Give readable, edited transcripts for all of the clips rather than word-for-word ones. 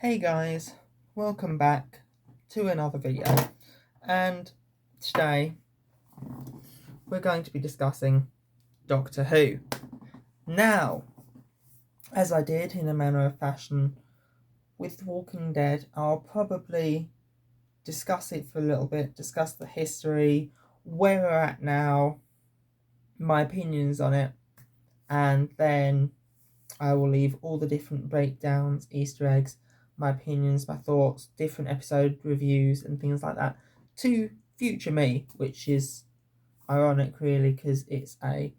Hey guys, welcome back to another video, and today we're going to be discussing Doctor Who. Now, as I did in a manner of fashion with The Walking Dead, I'll probably discuss it for a little bit, discuss the history, where we're at now, my opinions on it, and then I will leave all the different breakdowns, Easter eggs, my opinions, my thoughts, different episode reviews and things like that to future me, which is ironic really because it's a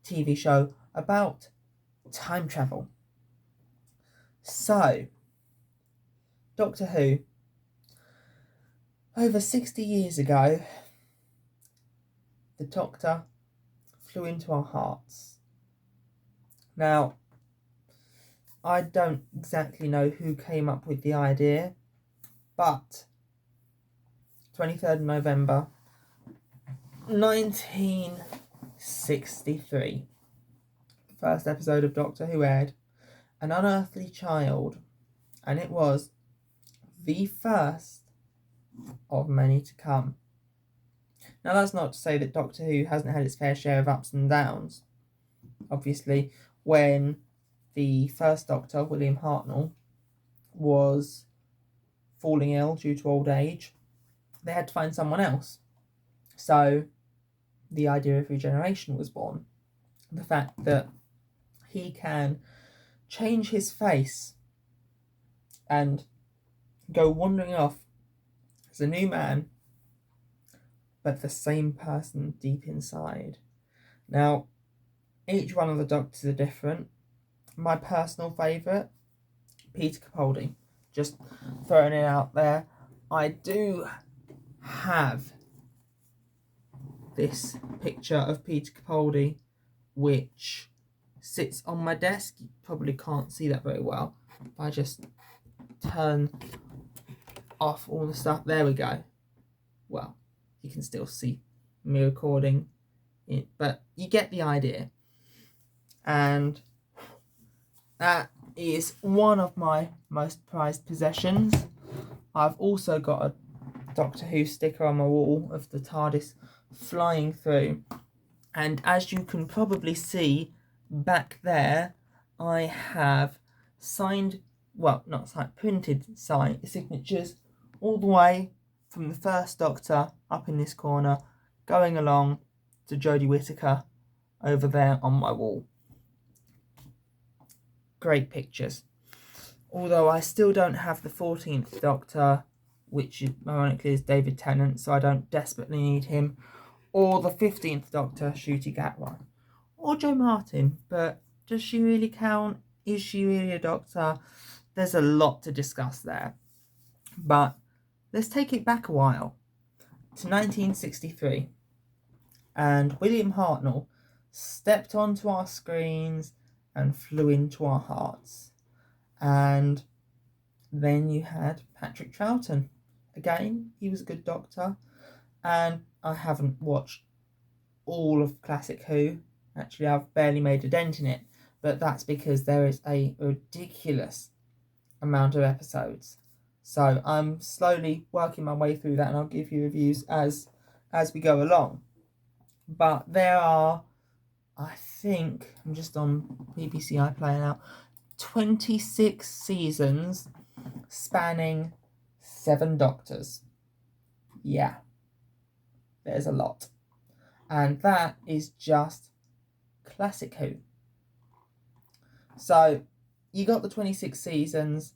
TV show about time travel. So, Doctor Who. Over 60 years ago, the Doctor flew into our hearts. Now, I don't exactly know who came up with the idea, but 23rd November 1963, the first episode of Doctor Who aired, An Unearthly Child, and it was the first of many to come. Now that's not to say that Doctor Who hasn't had its fair share of ups and downs. Obviously, when the first Doctor, William Hartnell, was falling ill due to old age, they had to find someone else. So the idea of regeneration was born. The fact that he can change his face and go wandering off as a new man, but the same person deep inside. Now, each one of the Doctors are different. My personal favourite, Peter Capaldi. Just throwing it out there. I do have this picture of Peter Capaldi, which sits on my desk. You probably can't see that very well. If I just turn off all the stuff, there we go. Well, you can still see me recording it, but you get the idea. And that is one of my most prized possessions. I've also got a Doctor Who sticker on my wall of the TARDIS flying through. And as you can probably see back there, I have printed signatures all the way from the first Doctor up in this corner, going along to Jodie Whittaker over there on my wall. Great pictures. Although I still don't have the 14th Doctor, which ironically is David Tennant, so I don't desperately need him, or the 15th Doctor, Ncuti Gatwa, or Jo Martin, but does she really count? Is she really a Doctor? There's a lot to discuss there. But let's take it back a while to 1963, and William Hartnell stepped onto our screens and flew into our hearts. And then you had Patrick Troughton. Again, he was a good Doctor, and I haven't watched all of Classic Who. Actually, I've barely made a dent in it, but that's because there is a ridiculous amount of episodes. So I'm slowly working my way through that, and I'll give you reviews as we go along. But there are, I think, I'm just on BBC iPlayer now, 26 seasons spanning 7 Doctors. Yeah, there's a lot. And that is just Classic Who. So you got the 26 seasons,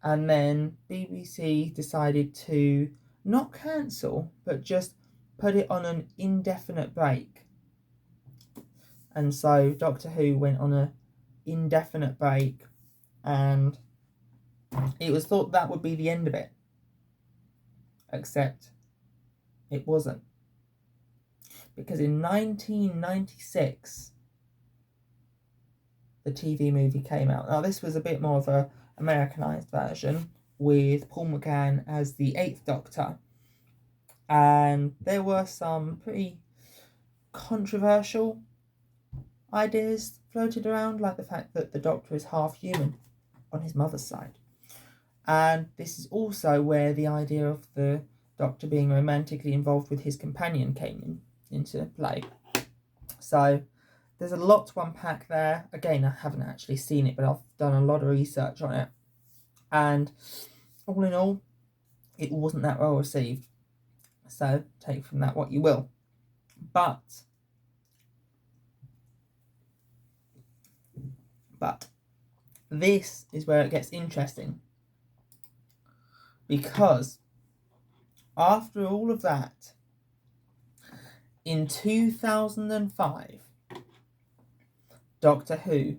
and then BBC decided to not cancel, but just put it on an indefinite break. And so Doctor Who went on an indefinite break, and it was thought that would be the end of it. Except it wasn't. Because in 1996, the TV movie came out. Now, this was a bit more of a Americanized version with Paul McGann as the 8th Doctor. And there were some pretty controversial ideas floated around, like the fact that the Doctor is half human on his mother's side. And this is also where the idea of the Doctor being romantically involved with his companion came into play. So there's a lot to unpack there. Again, I haven't actually seen it, but I've done a lot of research on it. And all in all, it wasn't that well received. So take from that what you will. But this is where it gets interesting. Because after all of that, in 2005, Doctor Who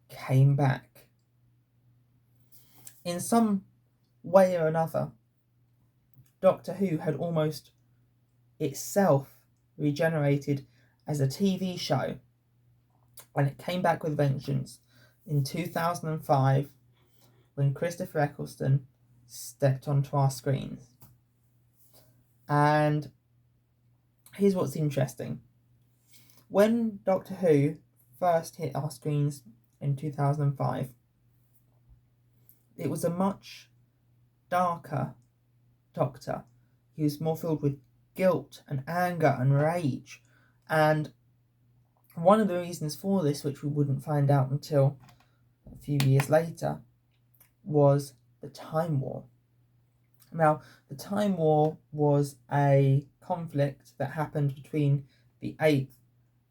came back. In some way or another, Doctor Who had almost itself regenerated as a TV show, and it came back with vengeance in 2005 when Christopher Eccleston stepped onto our screens. And here's what's interesting. When Doctor Who first hit our screens in 2005, it was a much darker Doctor. He was more filled with guilt and anger and rage. And one of the reasons for this, which we wouldn't find out until a few years later, was the Time War. Now, the Time War was a conflict that happened between the 8th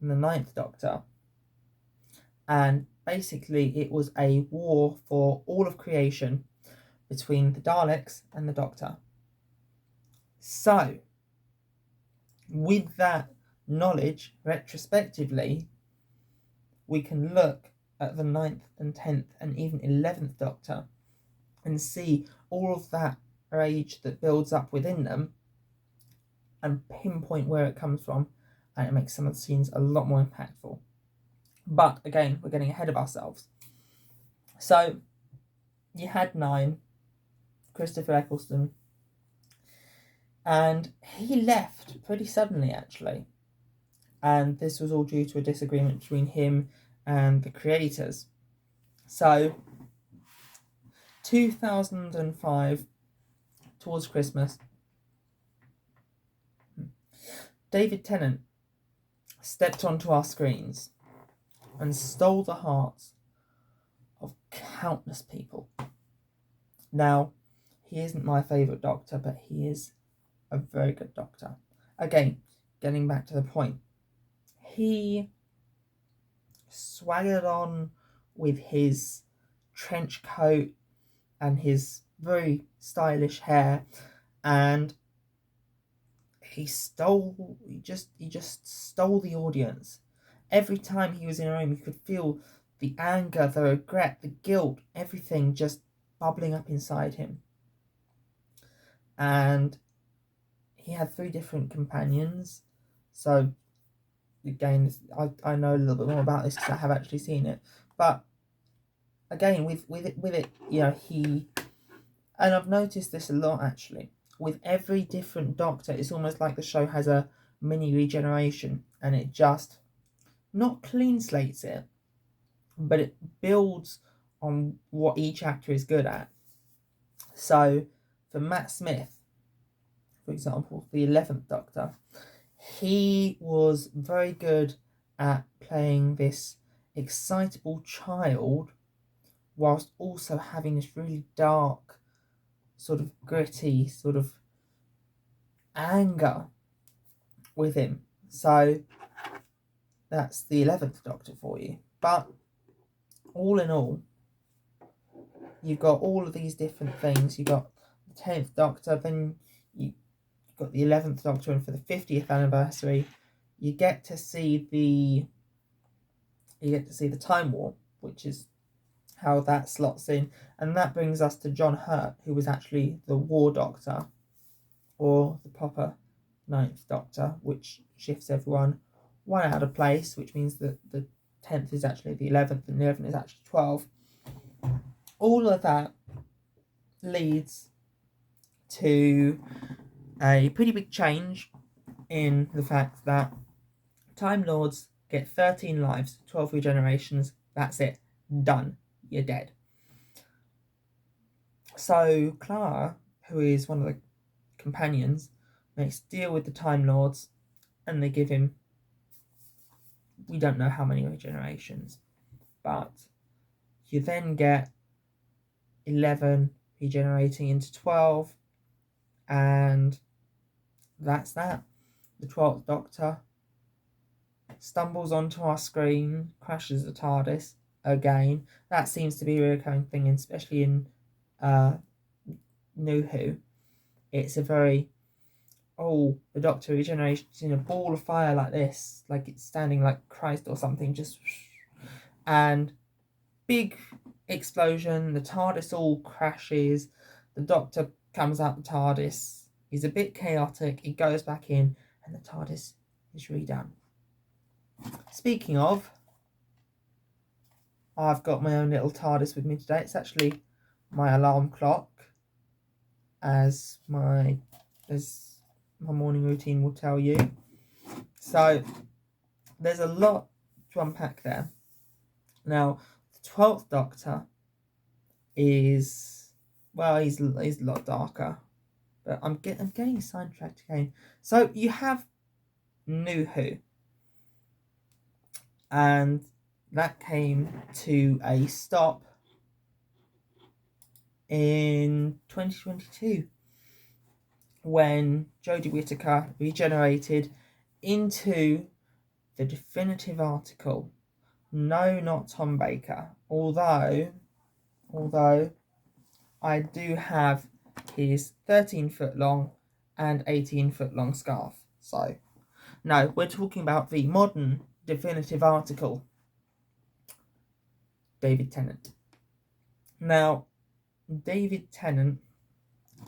and the 9th Doctor. And basically it was a war for all of creation between the Daleks and the Doctor. So, with that knowledge, retrospectively, we can look at the 9th and 10th and even 11th Doctor and see all of that rage that builds up within them and pinpoint where it comes from, and it makes some of the scenes a lot more impactful. But again, we're getting ahead of ourselves. So you had 9, Christopher Eccleston, and he left pretty suddenly actually, and this was all due to a disagreement between him and the creators. So 2005, towards Christmas, David Tennant stepped onto our screens and stole the hearts of countless people. Now, he isn't my favourite Doctor, but he is a very good Doctor. Again, getting back to the point, he swaggered on with his trench coat and his very stylish hair, and he just stole the audience. Every time he was in a room, you could feel the anger, the regret, the guilt, everything just bubbling up inside him. And he had 3 different companions. So again, I know a little bit more about this because I have actually seen it. But again, with it, you know, and I've noticed this a lot actually. With every different Doctor, it's almost like the show has a mini regeneration, and it just not clean slates it, but it builds on what each actor is good at. So for Matt Smith, for example, the 11th Doctor, he was very good at playing this excitable child whilst also having this really dark, sort of gritty, sort of anger with him. So that's the 11th Doctor for you. But all in all, you've got all of these different things. You've got the 10th Doctor, then you've got the 11th Doctor, and for the 50th anniversary, you get to see the Time War, which is how that slots in. And that brings us to John Hurt, who was actually the War Doctor, or the proper 9th Doctor, which shifts everyone one out of place, which means that the 10th is actually the 11th and the 11th is actually 12. All of that leads to a pretty big change in the fact that Time Lords get 13 lives, 12 regenerations, that's it, done, you're dead. So Clara, who is one of the companions, makes a deal with the Time Lords, and they give him, we don't know how many regenerations, but you then get 11 regenerating into 12, and that's that. The 12th Doctor stumbles onto our screen, crashes the TARDIS again. That seems to be a recurring thing, especially in New Who. It's a very, the Doctor regenerates in a ball of fire like this, like it's standing like Christ or something, just, and big explosion, the TARDIS all crashes, the Doctor comes out the TARDIS, he's a bit chaotic, he goes back in, and the TARDIS is redone. Speaking of, I've got my own little TARDIS with me today. It's actually my alarm clock, as my morning routine will tell you. So there's a lot to unpack there. Now, the 12th Doctor is, well, he's a lot darker, but I'm getting sidetracked again. So you have New Who, and that came to a stop in 2022 when Jodie Whittaker regenerated into the definitive article. No, not Tom Baker. Although I do have his 13-foot long and 18-foot long scarf. So, no, we're talking about the modern definitive article, David Tennant. Now, David Tennant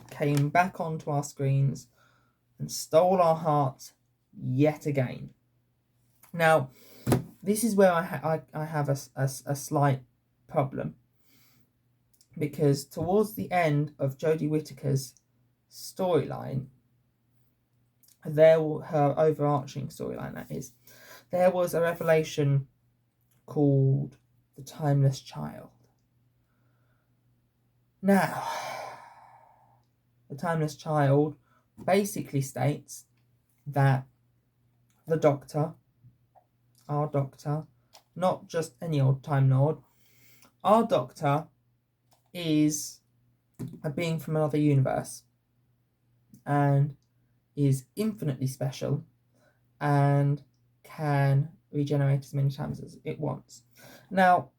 came back onto our screens and stole our hearts yet again. Now, this is where I have a slight problem, because towards the end of Jodie Whittaker's storyline, her overarching storyline, that is, there was a revelation called the Timeless Child. Now, the Timeless Child basically states that the Doctor, our Doctor, not just any old Time Lord, our Doctor is a being from another universe and is infinitely special and can regenerate as many times as it wants. Now,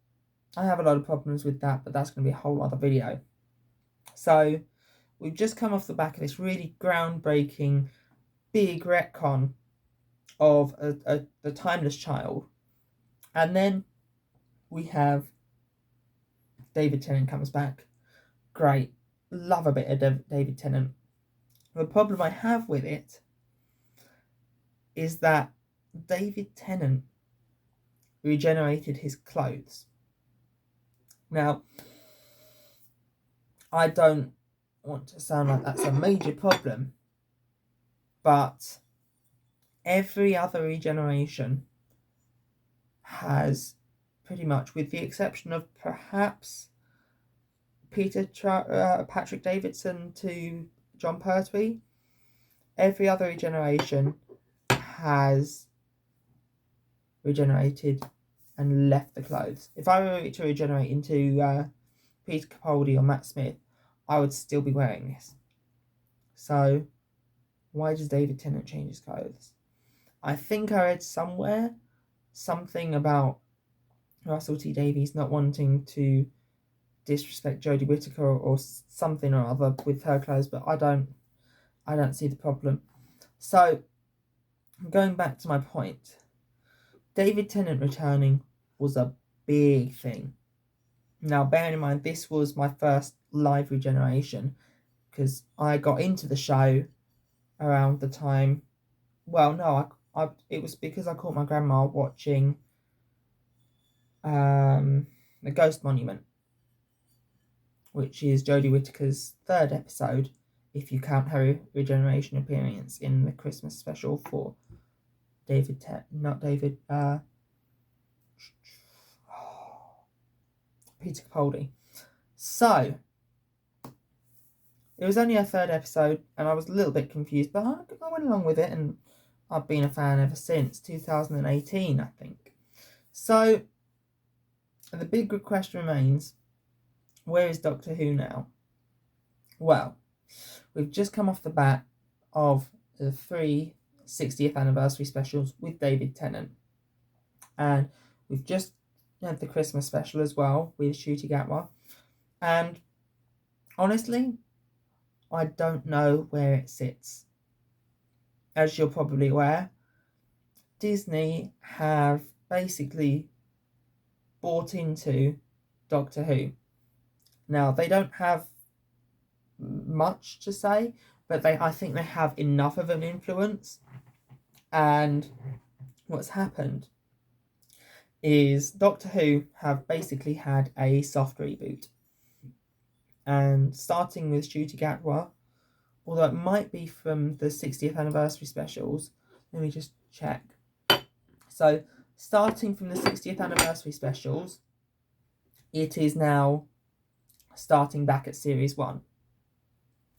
I have a lot of problems with that, but that's going to be a whole other video. So, we've just come off the back of this really groundbreaking, big retcon of the Timeless Child. And then we have David Tennant comes back. Great. Love a bit of David Tennant. The problem I have with it is that David Tennant regenerated his clothes. Now, I don't want to sound like that's a major problem, but every other regeneration has pretty much, with the exception of perhaps Patrick Davidson to John Pertwee, every other regeneration has regenerated and left the clothes. If I were to regenerate into Peter Capaldi or Matt Smith, I would still be wearing this. So why does David Tennant change his clothes? I think I read somewhere something about Russell T Davies not wanting to disrespect Jodie Whittaker or something or other with her clothes, but I don't see the problem. So, going back to my point, David Tennant returning was a big thing. Now, bearing in mind, this was my first live regeneration, because I got into the show around the time, well, no, it was because I caught my grandma watching The Ghost Monument, which is Jodie Whittaker's third episode, if you count her regeneration appearance in the Christmas special for Peter Capaldi. So, It was only a third episode, and I was a little bit confused, but I went along with it, and I've been a fan ever since 2018, I think. So, the big question remains, where is Doctor Who now? Well, we've just come off the bat of the 3 60th anniversary specials with David Tennant, and we've just had the Christmas special as well with Ncuti Gatwa, and honestly, I don't know where it sits. As you're probably aware, Disney have basically bought into Doctor Who. Now, they don't have much to say, but I think they have enough of an influence. And what's happened is Doctor Who have basically had a soft reboot. And starting with Ncuti Gatwa, although it might be from the 60th anniversary specials, let me just check. So, starting from the 60th anniversary specials, it is now starting back at Series 1.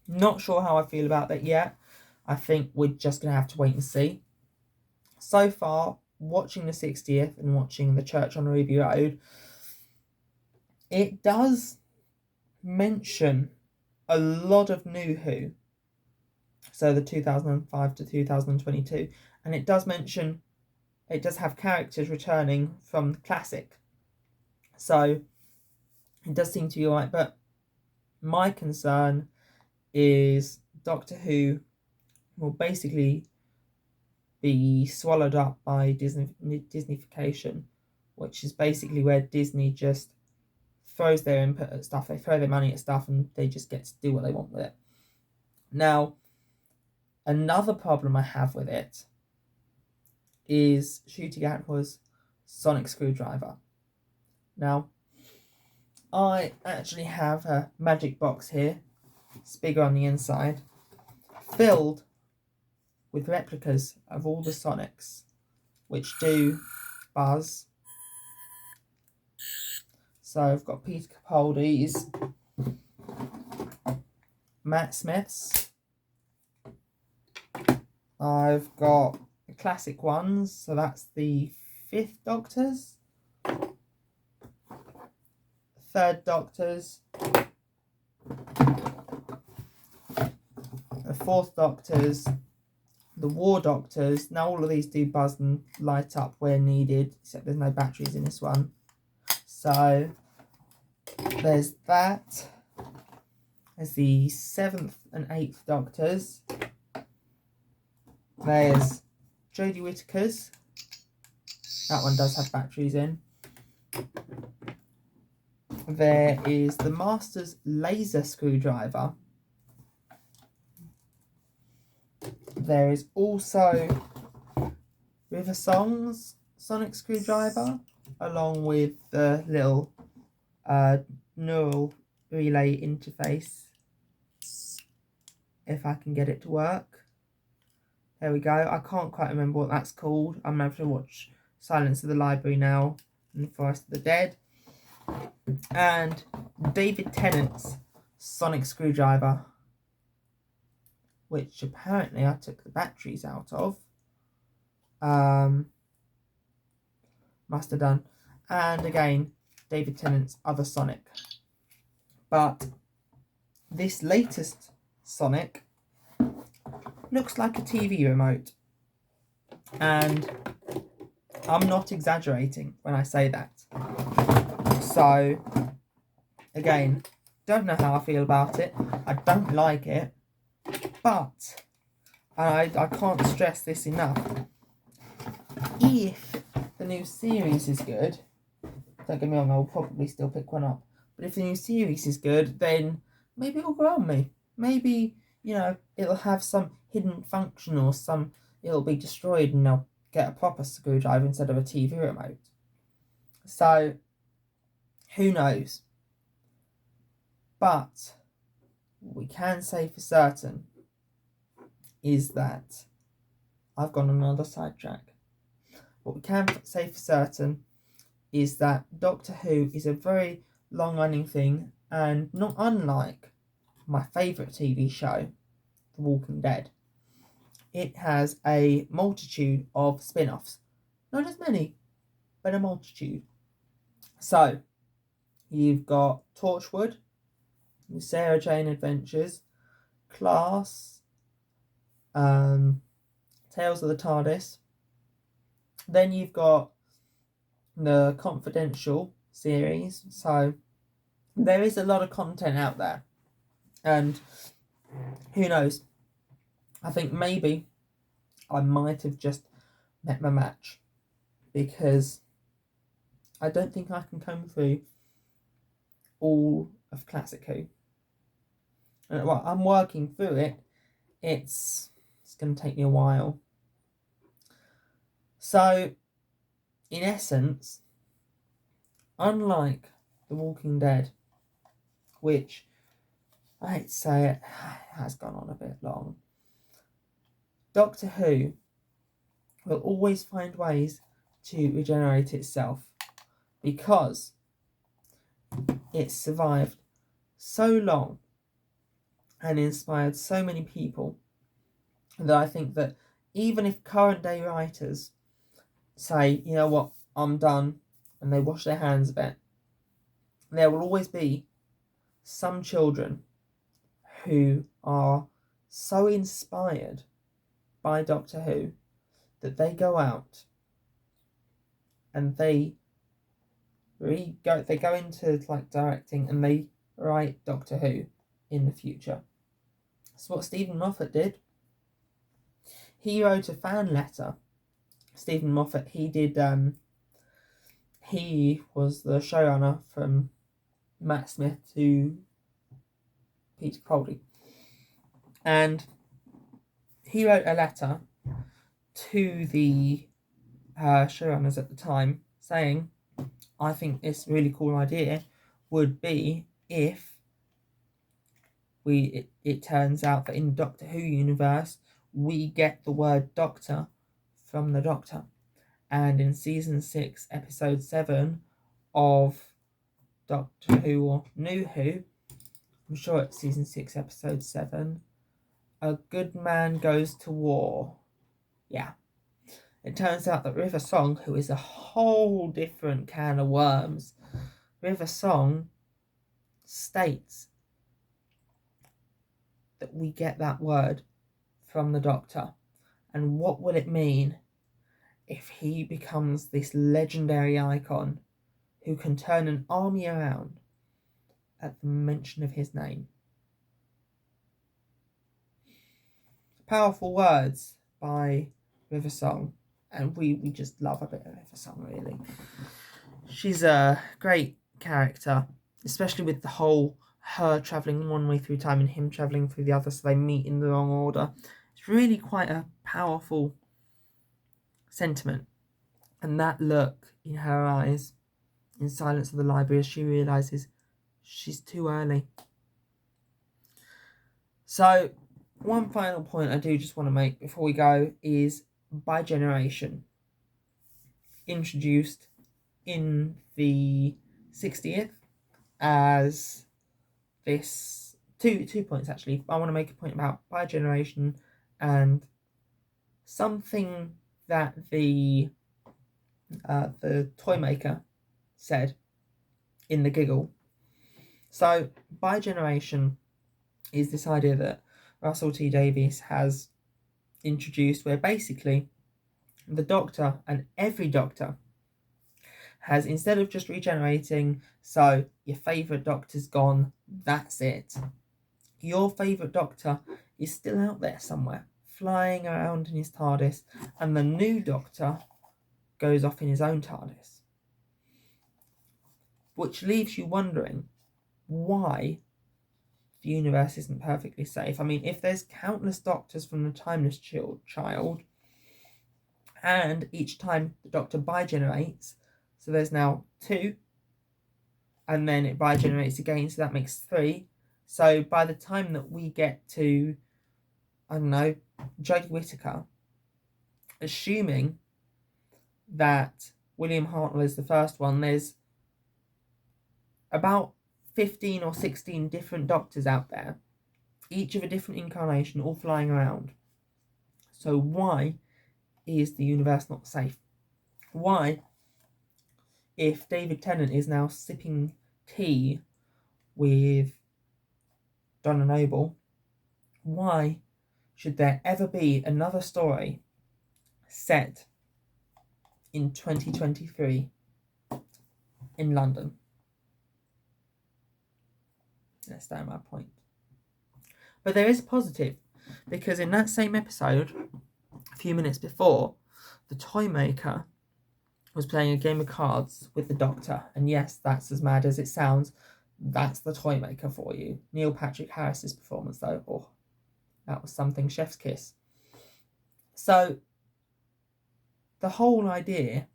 Not sure how I feel about that yet. I think we're just going to have to wait and see. So far, watching the 60th and watching The Church on Ruby Road, it does mention a lot of New Who. So the 2005 to 2022. And it does have characters returning from the classic. So it does seem to be alright, but my concern is Doctor Who will basically be swallowed up by Disneyfication, which is basically where Disney just throws their input at stuff, they throw their money at stuff, and they just get to do what they want with it. Now, another problem I have with it is Ncuti Gatwa's Sonic Screwdriver. Now, I actually have a magic box here, it's bigger on the inside, filled with replicas of all the Sonics, which do buzz. So I've got Peter Capaldi's, Matt Smith's, I've got the classic ones, so that's the 5th Doctor's, 3rd Doctor's, the 4th Doctor's, the War Doctors. Now all of these do buzz and light up where needed, except there's no batteries in this one. So there's that. There's the 7th and 8th Doctors. There's Jodie Whittaker's. That one does have batteries in. There is the Master's laser screwdriver. There is also River Song's sonic screwdriver, along with the little neural relay interface, if I can get it to work. There we go. I can't quite remember what that's called. I'm going to have to watch Silence of the Library now and Forest of the Dead. And David Tennant's sonic screwdriver, which apparently I took the batteries out of. Must have done. And again, David Tennant's other Sonic. But this latest Sonic looks like a TV remote. And I'm not exaggerating when I say that. So, again, don't know how I feel about it. I don't like it. But, I can't stress this enough, if the new series is good, don't get me wrong, I'll probably still pick one up, but if the new series is good, then maybe it'll grow on me. Maybe, it'll have some hidden function, or it'll be destroyed and I'll get a proper screwdriver instead of a TV remote. So, who knows? But, what we can say for certain is that I've gone on another sidetrack. What we can say for certain is that Doctor Who is a very long-running thing, and not unlike my favourite TV show, The Walking Dead, it has a multitude of spin-offs. Not as many, but a multitude. So, you've got Torchwood, Sarah Jane Adventures, Class, Tales of the TARDIS. Then you've got the Confidential series. So, there is a lot of content out there. And who knows? I think maybe I might have just met my match, because I don't think I can come through all of Classic Who. And, well, I'm working through it. It's going to take me a while. So, in essence, unlike The Walking Dead, which, I hate to say it, has gone on a bit long, Doctor Who will always find ways to regenerate itself, because it's survived so long and inspired so many people, that I think that even if current day writers say, you know what, I'm done, and they wash their hands of it, there will always be some children who are so inspired by Doctor Who that they go out and they go into like directing, and they write Doctor Who in the future. That's what Stephen Moffat did. He wrote a fan letter. Stephen Moffat, he was the showrunner from Matt Smith to Peter Capaldi, and he wrote a letter to the showrunners at the time saying, I think this really cool idea would be if it turns out that in the Doctor Who universe we get the word Doctor from the Doctor, and in season 6 episode 7 of Doctor Who or New Who, I'm sure it's season 6 episode 7, a good man goes to war. Yeah. It turns out that River Song, who is a whole different can of worms, River Song states that we get that word from the Doctor. And what will it mean if he becomes this legendary icon who can turn an army around at the mention of his name? Powerful words by River Song, and we just love a bit of River Song, really. She's a great character, especially with the whole her travelling one way through time and him travelling through the other, so they meet in the wrong order. It's really quite a powerful sentiment. And that look in her eyes in Silence of the Library as she realises she's too early. So, one final point I do just want to make before we go is Bi-Generation. Introduced in the 60th as this... Two points, actually. I want to make a point about Bi-Generation and something that the toy maker said in the giggle. So, Bi-Generation is this idea that Russell T Davies has introduced, where basically the Doctor and every Doctor has, instead of just regenerating, so your favourite Doctor's gone, that's it. Your favourite Doctor is still out there somewhere, flying around in his TARDIS, and the new Doctor goes off in his own TARDIS. Which leaves you wondering why the universe isn't perfectly safe. I mean, if there's countless Doctors from the Timeless Child, and each time the Doctor bi-generates, so there's now 2, and then it bi-generates again, so that makes 3. So by the time that we get to, I don't know, Jodie Whittaker, assuming that William Hartnell is the first one, there's about 15 or 16 different Doctors out there. each of a different incarnation, all flying around. So why is the universe not safe? Why, if David Tennant is now sipping tea with Donna Noble, why should there ever be another story set in 2023 in London? Let's stay on my point. But there is positive, because in that same episode, a few minutes before, the toy maker was playing a game of cards with the Doctor. And yes, that's as mad as it sounds. That's the toy maker for you. Neil Patrick Harris's performance, though, oh, that was something chef's kiss. So the whole idea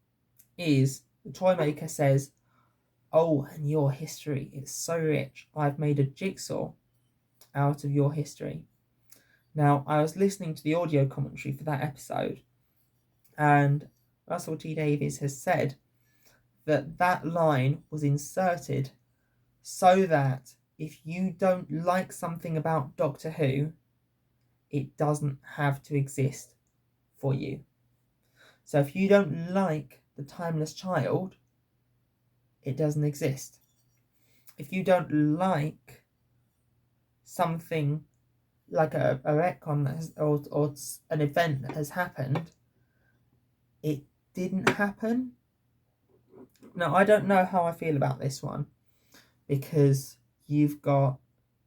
is the toy maker says, oh, and your history is so rich. I've made a jigsaw out of your history. Now, I was listening to the audio commentary for that episode, and Russell T Davies has said that that line was inserted so that if you don't like something about Doctor Who, it doesn't have to exist for you. So if you don't like The Timeless Child, it doesn't exist. If you don't like something like a retcon that has, or an event that has happened, it didn't happen. Now, I don't know how I feel about this one, because you've got,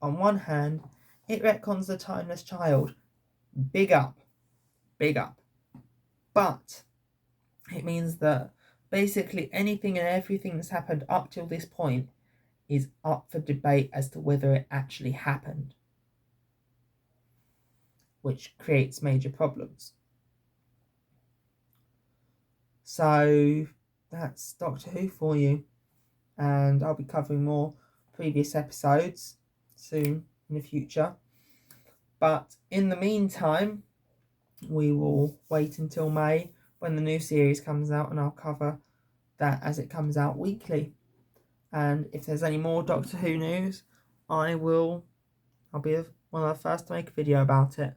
on one hand, it retcons The Timeless Child. Big up. But it means that basically anything and everything that's happened up till this point is up for debate as to whether it actually happened, which creates major problems. So that's Doctor Who for you, and I'll be covering more previous episodes soon in the future. But in the meantime, we will wait until May when the new series comes out, and I'll cover that as it comes out weekly. And if there's any more Doctor Who news, I'll be one of the first to make a video about it.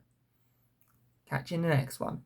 Catch you in the next one.